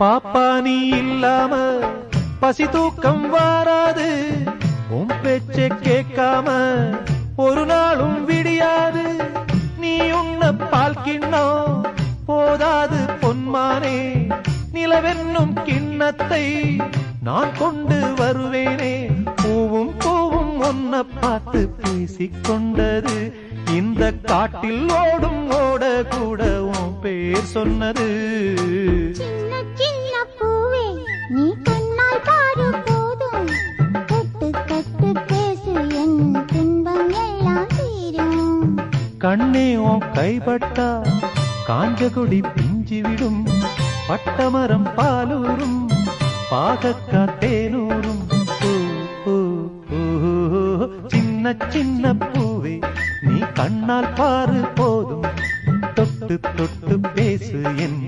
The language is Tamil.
பாப்பா நீ இல்லாம பசி தூக்கம் வாராது, உன் பேச்ச கேட்காம ஒரு நாளும் விடியாது. நீ உன்ன பால் கிண்ணம் போதாது பொன்மானே, நிலவென்னும் கிண்ணத்தை நான் கொண்டு வருவேனே. பூவும் பூவும் ஒன்ன பார்த்து பேசிக்கொண்டது, இந்த காட்டில் ஓடும் ஓட கூட உன் பேர் சொன்னது. சின்ன சின்ன பூவே நீ கண்ணால் பாரு போதும், கட்டு கட்டு பேசு என் துன்பம் எல்லாம் தீரும். கண்ணே உன் கைப்பட்டா காஞ்ச கொடி பிஞ்சிவிடும், பட்டமரம் பாலூரும் பாகக்கா தேனூரும். சின்ன சின்ன பூவே நீ கண்ணால் பாரு போதும், தொட்டு தொட்டு பேசு என்